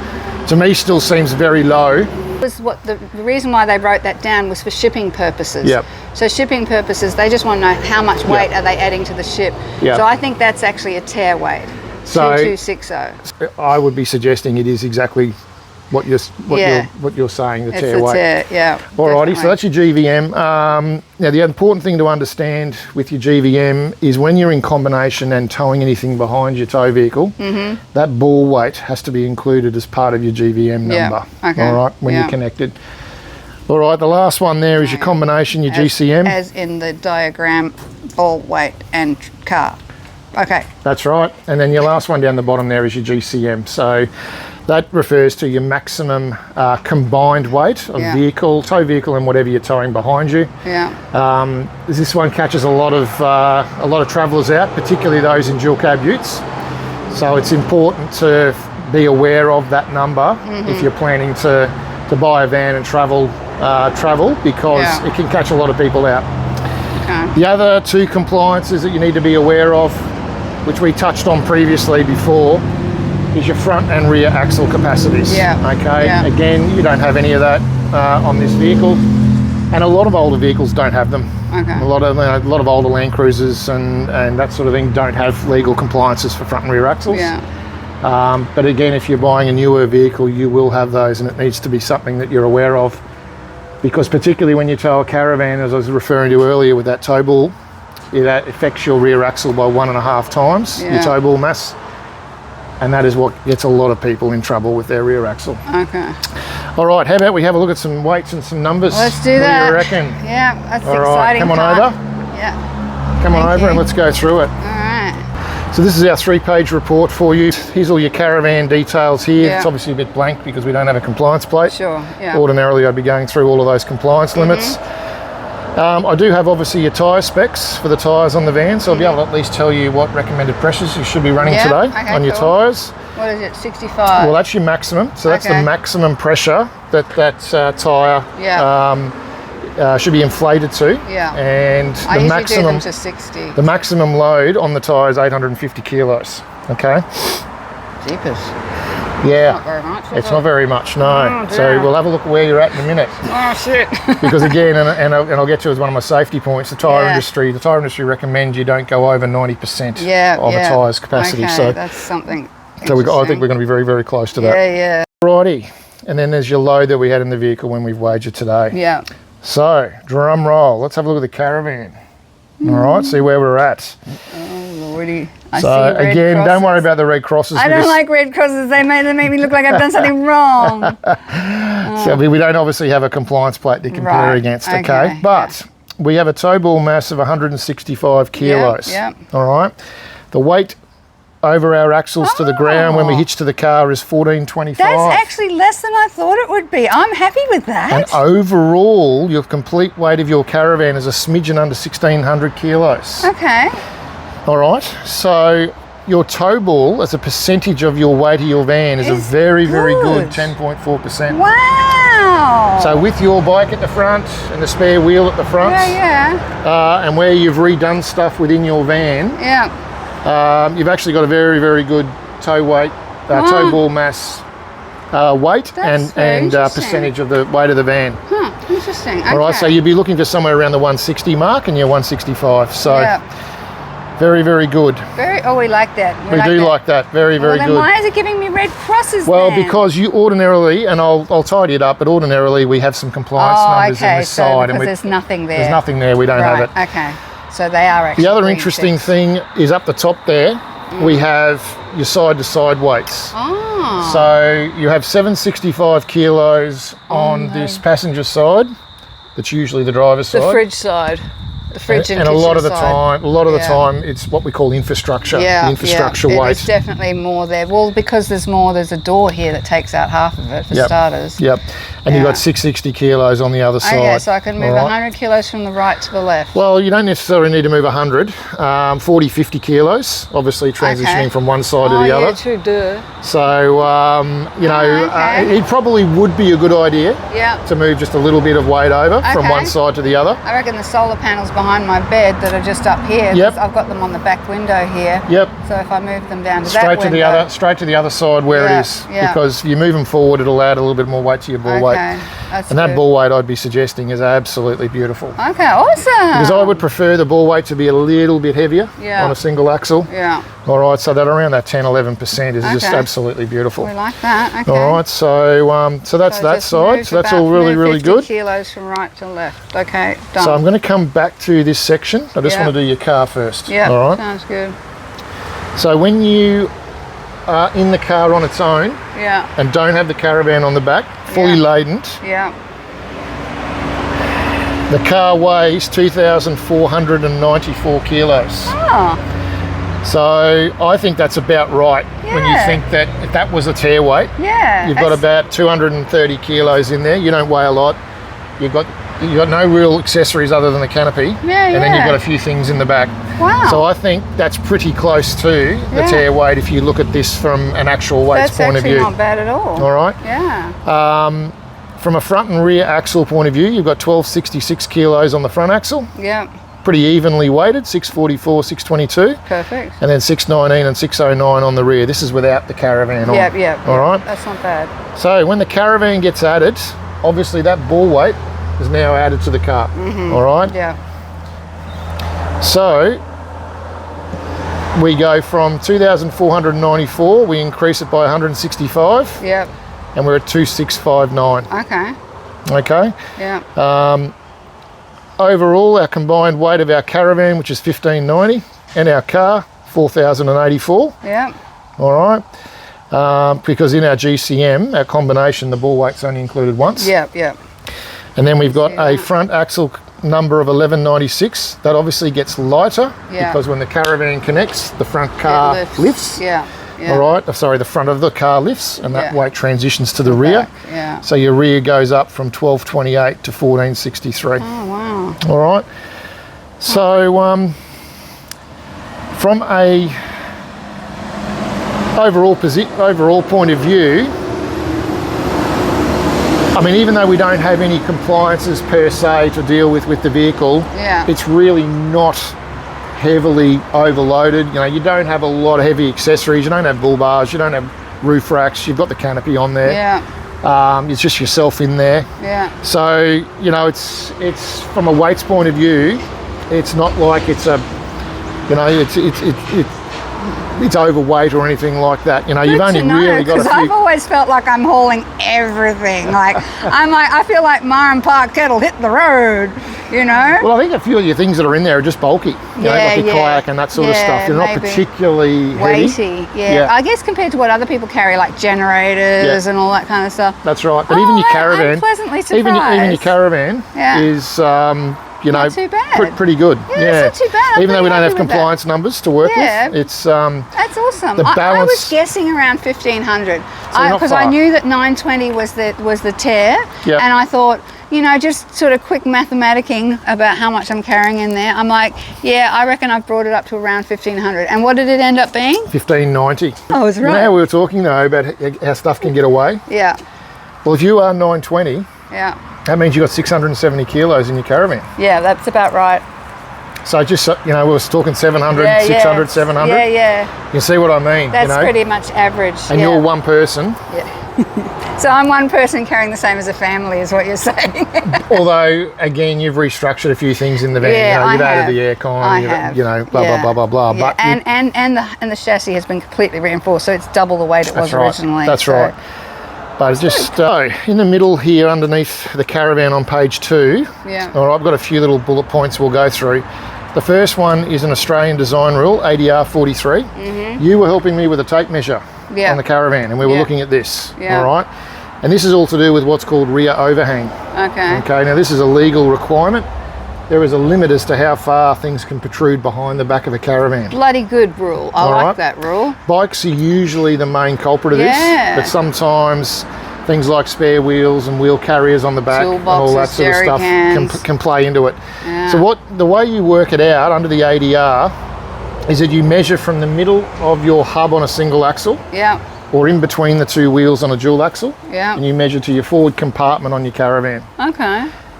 to me still seems very low. Was what the reason why they wrote that down was for shipping purposes. Yep. So shipping purposes, they just want to know how much weight are they adding to the ship. Yep. So I think that's actually a tear weight. So 2260. I would be suggesting it is exactly what you're saying, the tear weight. Alrighty, so that's your GVM. Now the important thing to understand with your GVM is when you're in combination and towing anything behind your tow vehicle, that ball weight has to be included as part of your GVM number. Okay. Alright, when you're connected. Alright, the last one there is your combination, your GCM. As in the diagram, ball weight and car. Okay. That's right. And then your last one down the bottom there is your GCM. So that refers to your maximum combined weight of vehicle, tow vehicle, and whatever you're towing behind you. Yeah. This one catches a lot of travellers out, particularly those in dual cab utes. So it's important to be aware of that number if you're planning to buy a van and travel because it can catch a lot of people out. Okay. The other 2 compliances that you need to be aware of, which we touched on previously before, is your front and rear axle capacities. Okay. Again, you don't have any of that on this vehicle, and a lot of older vehicles don't have them. Okay. A lot of older Land Cruisers and that sort of thing don't have legal compliances for front and rear axles. But again, if you're buying a newer vehicle, you will have those, and it needs to be something that you're aware of, because particularly when you tow a caravan, as I was referring to earlier with that tow ball, that affects your rear axle by 1.5 times your tow ball mass. And that is what gets a lot of people in trouble with their rear axle. Okay. All right, how about we have a look at some weights and some numbers? Let's do that. What do you reckon? Yeah, that's all exciting. Right, come on time. over. Yeah. Come on over and let's go through it. All right. So this is our 3-page report for you. Here's all your caravan details here. It's obviously a bit blank because we don't have a compliance plate. Sure, yeah. Ordinarily, I'd be going through all of those compliance limits. I do have obviously your tyre specs for the tyres on the van, so I'll be able to at least tell you what recommended pressures you should be running today on your tyres. What is it, 65? Well, that's your maximum. So that's the maximum pressure that tyre should be inflated to. Yeah. And I the usually do them maximum to 60. the maximum load on the tyre is 850 kilos. Okay. Jeepers. Yeah. Not very much. It's not very much, no. Oh, So we'll have a look at where you're at in a minute. Oh shit. Because again, and I'll get to as one of my safety points, the tyre industry recommends you don't go over 90% of a tyre's capacity. Okay, so that's something. So I think we're going to be very, very close to that. Yeah. Righty. And then there's your load that we had in the vehicle when we've wagered today. Yeah. So, drum roll. Let's have a look at the caravan. All right, see where we're at. Oh, Lordy. I So see red again, crosses. don't worry about the red crosses. I don't like red crosses. They make me look like I've done something wrong. So we don't obviously have a compliance plate to compare against, okay? But we have a tow ball mass of 165 kilos. Yeah. All right. The weight over our axles to the ground when we hitch to the car is 14.25. That's actually less than I thought it would be. I'm happy with that. And overall, your complete weight of your caravan is a smidgen under 1,600 kilos. Okay. All right. So your tow ball as a percentage of your weight of your van is a very, very good 10.4%. Wow. So with your bike at the front and the spare wheel at the front, and where you've redone stuff within your van, you've actually got a very, very good tow weight, tow ball mass weight and percentage of the weight of the van. Interesting. Okay. All right, so you'd be looking for somewhere around the 160 mark and you're 165. So very, very good. We like that. We do like that. Very, very good. Why is it giving me red crosses Well, because you ordinarily, and I'll tidy it up, but ordinarily we have some compliance numbers on this side. And there's nothing there. There's nothing there, we don't have it. Okay, so they are actually. The other interesting thing is up the top there, we have your side-to-side weights. Oh. So you have 765 kilos on this passenger side. That's usually the driver's side. The fridge side. The fridge and a lot of the side. time, it's what we call infrastructure. The infrastructure weight. There's definitely more there. Well, because there's a door here that takes out half of it for starters. Yep. And you've got 660 kilos on the other side. Okay, so I can move 100 kilos from the right to the left. Well, you don't necessarily need to move 100. 40, 50 kilos, obviously transitioning from one side to the other. True, duh. So, it probably would be a good idea to move just a little bit of weight over from one side to the other. I reckon the solar panels behind my bed that are just up here, I've got them on the back window here. So if I move them down to that window, straight to the other side where it is, because if you move them forward, it'll add a little bit more weight to your ball weight. That's that ball weight I'd be suggesting is absolutely beautiful. Okay, awesome. Because I would prefer the ball weight to be a little bit heavier on a single axle. All right, so that around that 10-11% is just absolutely beautiful. We like that. Okay. All right, so that's that side. So that's all really, really good. 50 kilos from right to left. Okay, done. So I'm going to come back to this section. I just want to do your car first. Yeah, all right. Sounds good. So when you are in the car on its own and don't have the caravan on the back, fully laden, the car weighs 2,494 kilos. Oh. So I think that's about right when you think that if that was a tear weight, you've got about 230 kilos in there. You don't weigh a lot. You've got no real accessories other than the canopy, and then you've got a few things in the back. Wow. So I think that's pretty close to the tear weight if you look at this from an actual weights point of view. That's actually not bad at all. All right. Yeah. From a front and rear axle point of view, you've got 1,266 kilos on the front axle. Yeah. Pretty evenly weighted, 644, 622. Perfect. And then 619 and 609 on the rear. This is without the caravan on. Yep. All right. That's not bad. So when the caravan gets added, obviously that ball weight is now added to the car. All right. Yeah. So we go from 2,494, we increase it by 165. Yep. And we're at 2,659. Okay. Yeah. Overall, our combined weight of our caravan, which is 1,590, and our car, 4,084. Yeah. All right. Because in our GCM, our combination, the ball weight's only included once. Yep. And then we've got a front axle number of 1196. That obviously gets lighter because when the caravan connects, the front car lifts. Yeah. All right. Sorry, the front of the car lifts, and that weight transitions to the rear. Yeah. So your rear goes up from 1228 to 1463. Oh wow. All right. So from a overall point of view, I mean, even though we don't have any compliances per se to deal with the vehicle, it's really not heavily overloaded. You know, you don't have a lot of heavy accessories. You don't have bull bars. You don't have roof racks. You've got the canopy on there. It's just yourself in there. So you know, it's from a weights point of view, it's not like it's a, you know, it's overweight or anything like that. You know, you've only really got a few. I've always felt like I'm hauling everything. Like I feel like Ma and Pa Kettle hit the road. You know. Well, I think a few of your things that are in there are just bulky. You know, like your kayak and that sort of stuff. They're not particularly weighty. Heavy. I guess compared to what other people carry, like generators and all that kind of stuff. That's right. But even your caravan, I'm pleasantly surprised. even your caravan is you know, not too bad. Pretty good. Yeah, it's not too bad. Even though we don't have compliance numbers to work with, it's that's awesome. The balance, I was guessing around 1500 because I knew that 920 was the tear, and I thought, you know, just sort of quick mathematicking about how much I'm carrying in there. I'm like, yeah, I reckon I've brought it up to around 1500. And what did it end up being? 1590. Oh, I was right. You know, we were talking though about how stuff can get away. Yeah. Well, if you are 920, that means you've got 670 kilos in your caravan. Yeah, that's about right. So just, you know, we were talking 700, 600, 700. Yeah. You see what I mean? That's, you know? pretty much average. And you're one person. Yeah. So I'm one person carrying the same as a family, is what you're saying. Although, again, you've restructured a few things in the van. Yeah, you know, you've added the aircon. You know, blah blah blah. Yeah. But and the chassis has been completely reinforced, so it's double the weight it was originally. That's right. But it's just in the middle here, underneath the caravan on page 2. Yeah. All right, I've got a few little bullet points we'll go through. The first one is an Australian design rule, ADR 43. You were helping me with a tape measure on the caravan, and we were looking at this. All right. And this is all to do with what's called rear overhang. Okay, now this is a legal requirement. There is a limit as to how far things can protrude behind the back of a caravan. Bloody good rule. I like that rule. Bikes are usually the main culprit of this, but sometimes things like spare wheels and wheel carriers on the back and all that sort of stuff can play into it. So the way you work it out under the ADR is that you measure from the middle of your hub on a single axle. Or in between the two wheels on a dual axle. And you measure to your forward compartment on your caravan.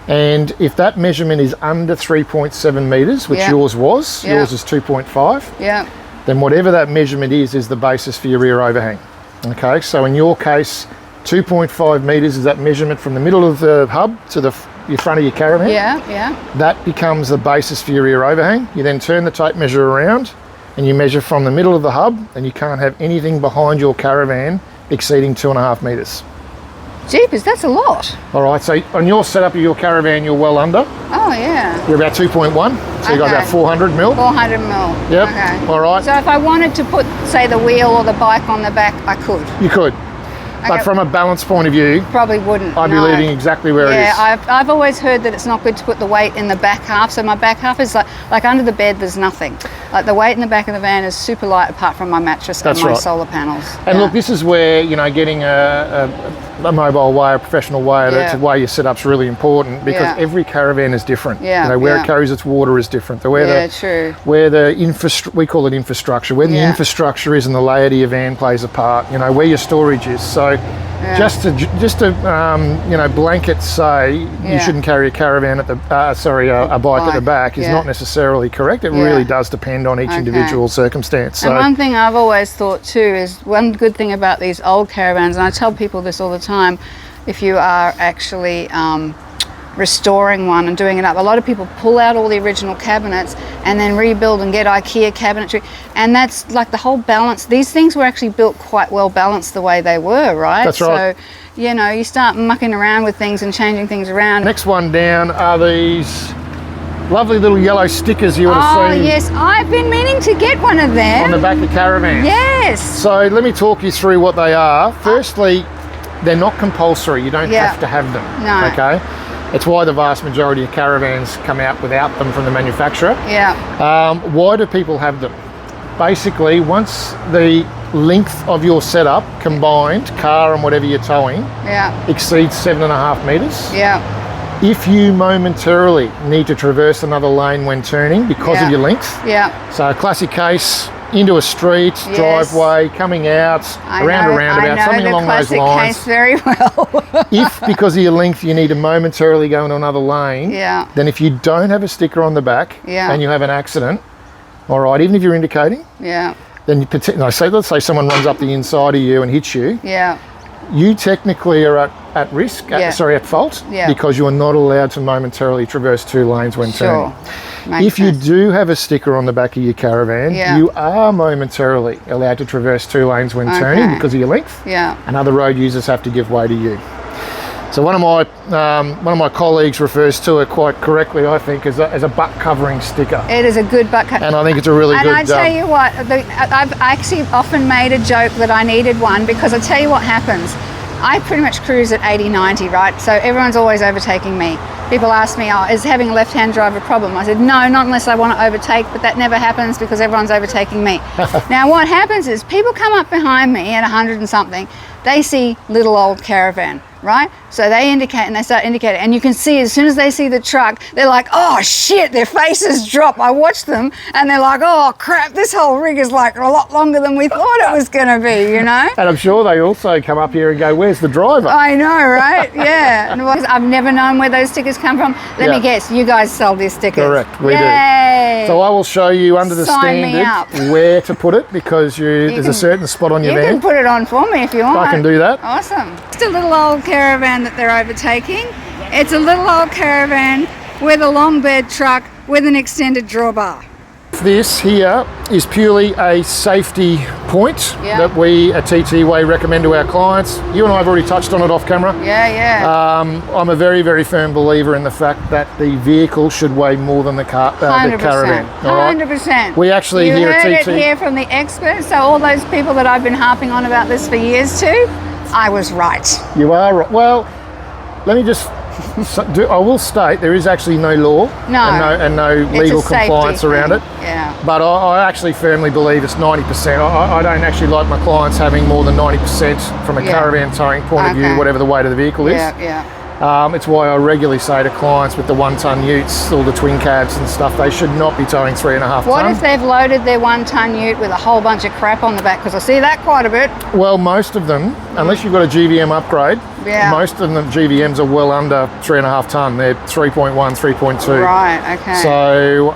And if that measurement is under 3.7 metres, which yours was, yours is 2.5, then whatever that measurement is the basis for your rear overhang. Okay, so in your case, 2.5 metres is that measurement from the middle of the hub to the front of your caravan. That becomes the basis for your rear overhang. You then turn the tape measure around and you measure from the middle of the hub, and you can't have anything behind your caravan exceeding 2.5 metres. Jeepers, that's a lot. All right, so on your setup of your caravan, you're well under. Oh, yeah. You're about 2.1, so you've got about 400 mil. 400 mil. Yep, all right. So if I wanted to put, say, the wheel or the bike on the back, I could? You could. But from a balance point of view, probably wouldn't. I'd be leaving exactly where it is. Yeah, I've always heard that it's not good to put the weight in the back half. So my back half is like under the bed, there's nothing. Like the weight in the back of the van is super light apart from my mattress and my solar panels. And look, this is where, you know, getting a mobile weigher, a professional weigher to weigh your setup's really important, because every caravan is different. You know, where it carries its water is different. Where the we call it infrastructure, where the infrastructure is and the layout of your van plays a part. You know, where your storage is. So just to you know, blanket say you shouldn't carry a caravan at the a bike at the back is not necessarily correct. It really does depend on each individual circumstance. So, and one thing I've always thought too is one good thing about these old caravans, and I tell people this all the time, if you are actually restoring one and doing it up, a lot of people pull out all the original cabinets and then rebuild and get IKEA cabinetry, and that's like the whole balance. These things were actually built quite well balanced the way they were, right? That's right. So, you know, you start mucking around with things and changing things around. Next one down are these lovely little yellow stickers you would have seen. Oh yes, I've been meaning to get one of them. On the back of caravans. Yes. So let me talk you through what they are. Firstly, they're not compulsory. You don't have to have them. No. Okay. It's why the vast majority of caravans come out without them from the manufacturer. Why do people have them? Basically, once the length of your setup combined, car and whatever you're towing, exceeds 7.5 metres, if you momentarily need to traverse another lane when turning because of your length, so a classic case, into a street, driveway, coming out, around a roundabout, something along those lines. Case very well. If because of your length you need to momentarily go into another lane, then if you don't have a sticker on the back and you have an accident, all right, even if you're indicating, then let's say someone runs up the inside of you and hits you, you technically are at risk, at fault, because you are not allowed to momentarily traverse two lanes when turning. If you do have a sticker on the back of your caravan, you are momentarily allowed to traverse two lanes when turning because of your length, and other road users have to give way to you. So one of my colleagues refers to it quite correctly, I think, as a butt covering sticker. It is a good butt cover. And I think it's a really good... And I tell you what, I've actually often made a joke that I needed one, because I tell you what happens. I pretty much cruise at 80, 90, right? So everyone's always overtaking me. People ask me, oh, is having a left-hand drive a problem? I said, no, not unless I want to overtake, but that never happens because everyone's overtaking me. Now, what happens is people come up behind me at 100 and something, they see little old Caravan, right? So they indicate and they start indicating, and you can see as soon as they see the truck, they're like, oh shit, their faces drop. I watch them and they're like, oh crap, this whole rig is like a lot longer than we thought it was gonna be, you know? And I'm sure they also come up here and go, where's the driver? I know, right? Yeah. And I've never known where those stickers come from. Let me guess, you guys sell these stickers. Correct, we Yay. do. So I will show you under the standard where to put it, because there's a certain spot on your van. You can put it on for me if you want. I can do that. Awesome. Just a little old Caravan that they're overtaking. It's a little old Caravan with a long bed truck with an extended drawbar. This here is purely a safety point that we at TTWEIGH recommend to our clients. You and I have already touched on it off camera. I'm a very, very firm believer in the fact that the vehicle should weigh more than the caravan. 100%. We actually here at TT... You heard it here from the experts, so all those people that I've been harping on about this for years too, I was right. You are right. Well, let me just... I will state there is actually no law and no legal compliance around it. Yeah. But I actually firmly believe it's 90%. I don't actually like my clients having more than 90% from a caravan towing point of view, whatever the weight of the vehicle is. It's why I regularly say to clients with the 1-ton utes or the twin cabs and stuff, they should not be towing 3.5 tons. What if they've loaded their 1-ton ute with a whole bunch of crap on the back? Because I see that quite a bit. Well, most of them, unless you've got a GVM upgrade, most of the GVMs are well under 3.5 ton. They're 3.1, 3.2. Right, okay. So,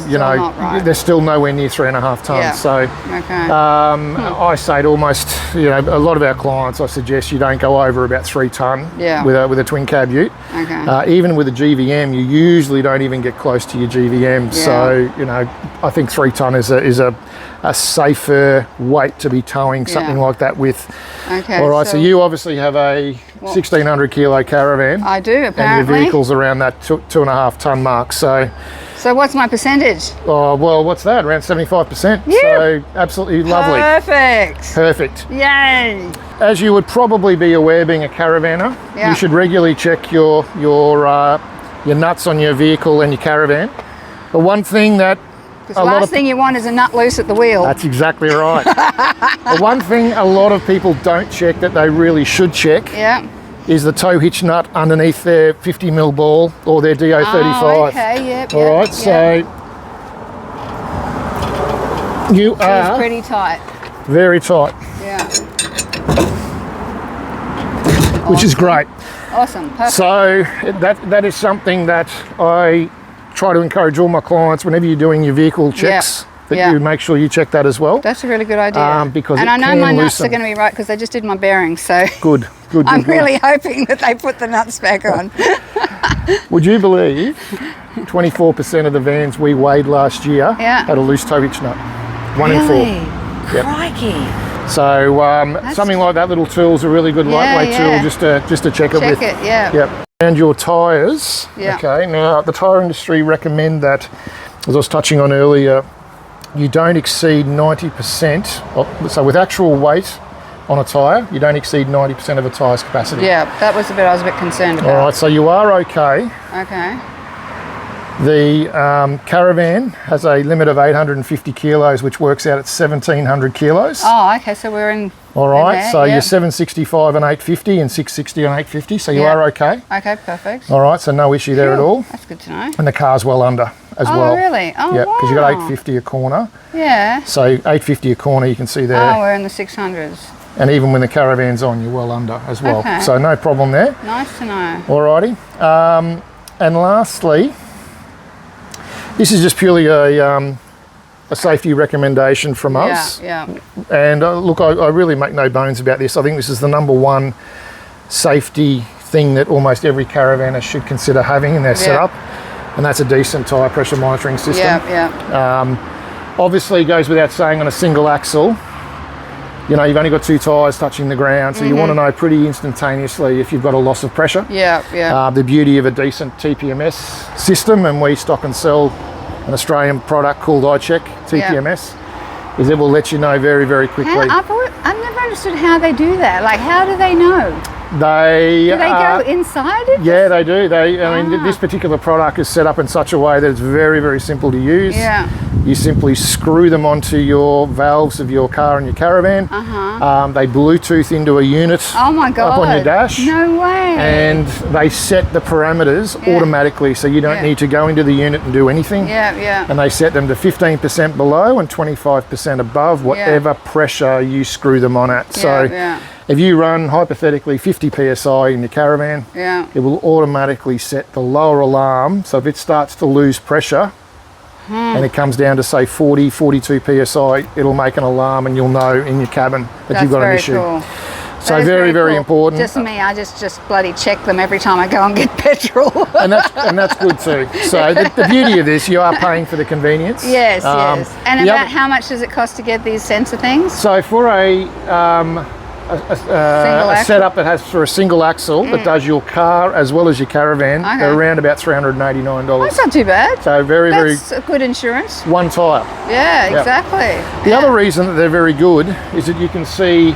you know, they're still nowhere near 3.5 tons. So, I say to almost, you know, a lot of our clients, I suggest you don't go over about 3 ton with a twin cab ute. Even with a GVM, you usually don't even get close to your GVM. So, you know, I think 3 ton is a safer weight to be towing something like that with. All right, so you obviously have a 1,600 kilo caravan. I do, apparently. And your vehicle's around that 2.5 ton mark. So what's my percentage? Oh, well, what's that? Around 75%. Yeah. So absolutely lovely. Perfect. Yay. As you would probably be aware, being a caravaner, you should regularly check your nuts on your vehicle and your caravan. The one thing that the last thing you want is a nut loose at the wheel. That's exactly right. The one thing a lot of people don't check that they really should check is the tow hitch nut underneath their 50mm ball or their DO35. Oh, okay, All right, so you are pretty tight. Very tight. Yeah. Which is great. Awesome. Perfect. So that is something that I try to encourage all my clients whenever you're doing your vehicle checks that you make sure you check that as well. That's a really good idea. Because I know my nuts are going to be right because they just did my bearings. So good. I'm really hoping that they put the nuts back on. Would you believe 24% of the vans we weighed last year had a loose tow hitch nut? 1 in 4. Crikey. So something like that little tool is a really good lightweight tool just to check it with. Yep. And your tyres. Okay. Now the tyre industry recommend that, as I was touching on earlier, you don't exceed 90%. So with actual weight on a tyre, you don't exceed 90% of a tyre's capacity. Yeah, that was the bit I was a bit concerned about. All right. So you are okay. Okay. The Caravan has a limit of 850 kilos, which works out at 1,700 kilos. Oh, okay, so we're in. All right, so you're 765 and 850 and 660 and 850, so you are okay. Okay, perfect. All right, so no issue there at all. That's good to know. And the car's well under as well. Oh, really? Oh, yeah, because you've got 850 a corner. Yeah. So 850 a corner, you can see there. Oh, we're in the 600s. And even when the Caravan's on, you're well under as well. Okay. So no problem there. Nice to know. All righty. And lastly, this is just purely a safety recommendation from us. And look, I really make no bones about this. I think this is the #1 safety thing that almost every caravaner should consider having in their setup, and that's a decent tyre pressure monitoring system. Obviously, it goes without saying on a single axle, you know, you've only got 2 tyres touching the ground, so you want to know pretty instantaneously if you've got a loss of pressure. The beauty of a decent TPMS system, and we stock and sell an Australian product called iCheck TPMS, is it will let you know very, very quickly. I've never understood how they do that. Like, how do they know? They do they go inside it? Yeah, they do. I mean, this particular product is set up in such a way that it's very, very simple to use. Yeah. You simply screw them onto your valves of your car and your caravan. They Bluetooth into a unit up on your dash. No way. And they set the parameters automatically, so you don't need to go into the unit and do anything. Yeah. And they set them to 15% below and 25% above whatever pressure you screw them on at. So if you run, hypothetically, 50 PSI in your caravan, it will automatically set the lower alarm. So if it starts to lose pressure and it comes down to, say, 40, 42 PSI, it'll make an alarm and you'll know in your cabin that you've got an issue. Cool. So very important. Just me, I just bloody check them every time I go and get petrol. and that's good too. So the beauty of this, you are paying for the convenience. Yes. And about how much does it cost to get these sensor things? So for a setup that has for a single axle that does your car as well as your caravan, they're around about $389. That's not too bad. So that's a good insurance. One tyre. Yeah, exactly. The other reason that they're very good is that you can see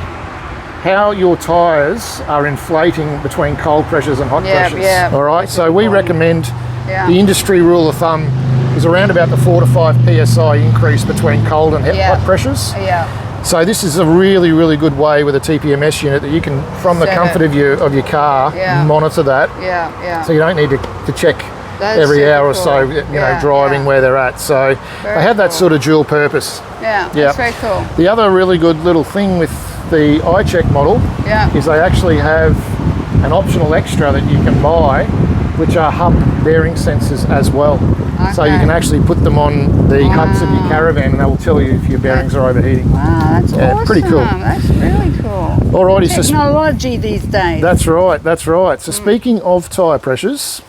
how your tyres are inflating between cold pressures and hot pressures. All right, so we recommend the industry rule of thumb is around about the 4 to 5 PSI increase between cold and hot pressures. So this is a really, really good way with a TPMS unit that you can, from the comfort of your car, monitor that. So you don't need to check every hour or so, you know, driving where they're at. So they have that sort of dual purpose. That's very cool. The other really good little thing with the iCheck model is they actually have an optional extra that you can buy, which are hub bearing sensors as well. So you can actually put them on the hubs of your caravan and they will tell you if your bearings are overheating. Wow, that's awesome. Pretty cool. That's really cool. Alrighty, technology these days. That's right. So speaking of tyre pressures,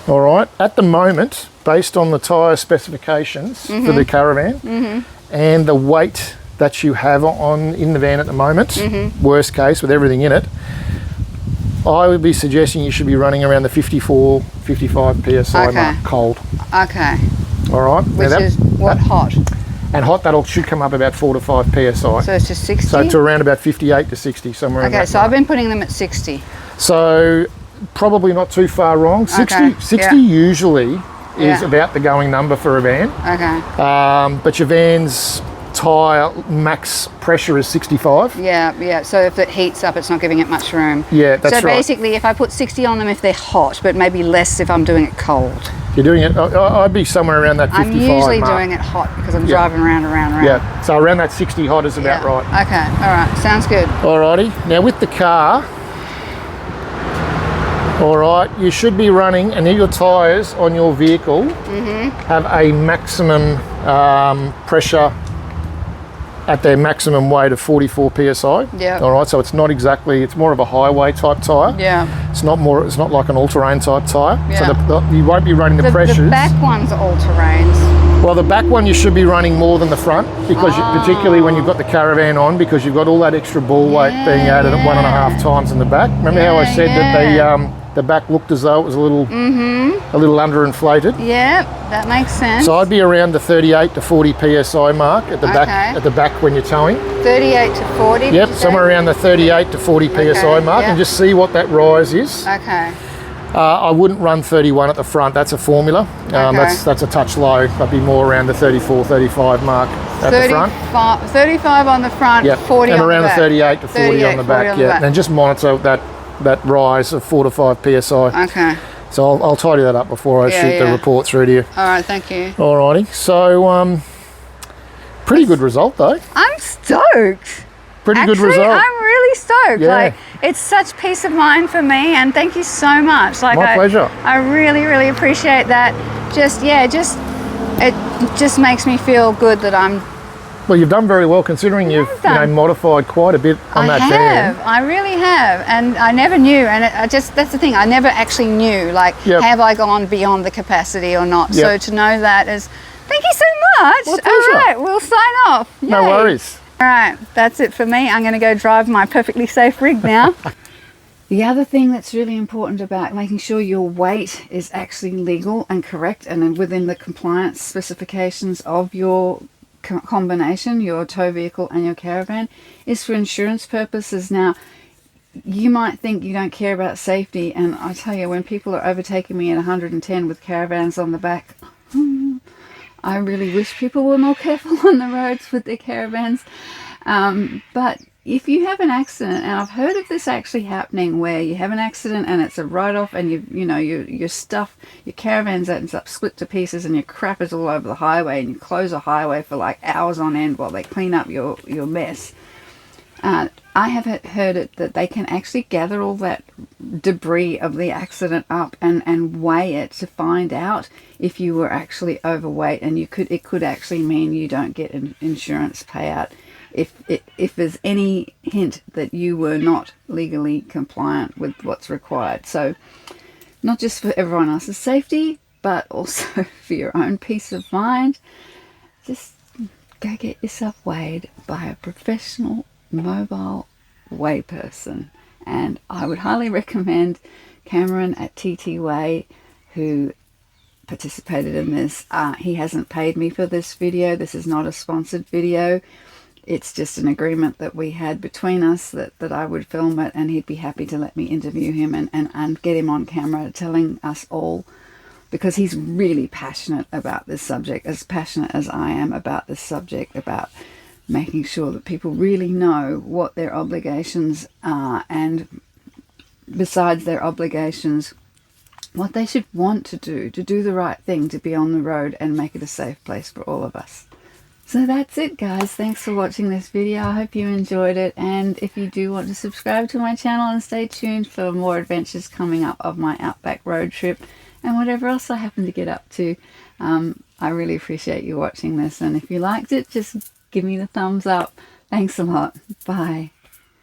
all right, at the moment, based on the tyre specifications for the caravan and the weight that you have in the van at the moment, worst case with everything in it, I would be suggesting you should be running around the 54, 55 PSI mark cold. Okay. All right. Which is what, hot? And hot, should come up about 4 to 5 PSI. So it's just 60? So to around about 58 to 60, somewhere in that. Okay, so I've been putting them at 60. So probably not too far wrong. 60 usually is about the going number for a van. Okay. But your van's tyre max pressure is 65. Yeah. So if it heats up, it's not giving it much room. Yeah, that's right. So basically, if I put 60 on them if they're hot, but maybe less if I'm doing it cold. You're doing it, I'd be somewhere around that 55 I'm usually mark. doing it hot because I'm driving around. Yeah, so around that 60 hot is about right. Okay, all right, sounds good. Alrighty, now with the car, all right, you should be running, and your tyres on your vehicle have a maximum pressure at their maximum weight of 44 PSI. Yeah. All right, so it's not exactly, it's more of a highway type tyre. Yeah. It's not like an all-terrain type tyre. Yeah. So you won't be running the pressures. The back one's all-terrains. Well, the back one you should be running more than the front, because particularly when you've got the caravan on, because you've got all that extra ball weight being added at 1.5 times in the back. Remember how I said that the back looked as though it was a little underinflated? Yeah, that makes sense. So I'd be around the 38 to 40 PSI mark at the back when you're towing. 38 to 40? Yep, somewhere around the 38 to 40 PSI mark, and just see what that rise is. Okay. I wouldn't run 31 at the front, that's a formula. That's a touch low. I'd be more around the 34, 35 mark at the front. 35 on the front, 40 and on around the back. the 38 to 40 on the back, and just monitor that rise of 4 to 5 PSI. Okay. So I'll tidy that up before I shoot the report through to you. All right, thank you. Alrighty, so pretty good result though. I'm stoked. Pretty good result. I'm really stoked. Yeah. Like, it's such peace of mind for me, and thank you so much. Like, my pleasure. I really, really appreciate that. It just makes me feel good that I'm. Well, you've done very well considering you've modified quite a bit on that van. I really have, and I never knew, and that's the thing, I never actually knew, like, have I gone beyond the capacity or not? So to know that is, thank you so much. My pleasure. All right, we'll sign off. Yay. No worries. All right, that's it for me. I'm going to go drive my perfectly safe rig now. The other thing that's really important about making sure your weight is actually legal and correct and within the compliance specifications of your combination, your tow vehicle and your caravan, is for insurance purposes. Now, you might think you don't care about safety, and I tell you, when people are overtaking me at 110 with caravans on the back, I really wish people were more careful on the roads with their caravans. But if you have an accident, and I've heard of this actually happening, where you have an accident and it's a write-off, and your stuff, your caravan's ends up split to pieces, and your crap is all over the highway, and you close a highway for like hours on end while they clean up your mess. I have heard it that they can actually gather all that debris of the accident up and weigh it to find out if you were actually overweight, and it could actually mean you don't get an insurance payout if there's any hint that you were not legally compliant with what's required. So not just for everyone else's safety, but also for your own peace of mind, just go get yourself weighed by a professional mobile weigh person. And I would highly recommend Cameron at TTWEIGH, who participated in this. He hasn't paid me for this video. This is not a sponsored video. It's just an agreement that we had between us that I would film it, and he'd be happy to let me interview him and get him on camera telling us all, because he's really passionate about this subject, as passionate as I am about this subject, about making sure that people really know what their obligations are, and besides their obligations, what they should want to do the right thing, to be on the road and make it a safe place for all of us. So that's it, guys. Thanks for watching this video. I hope you enjoyed it, and if you do want to subscribe to my channel and stay tuned for more adventures coming up of my outback road trip and whatever else I happen to get up to. I really appreciate you watching this, and if you liked it, just give me the thumbs up. Thanks a lot. Bye.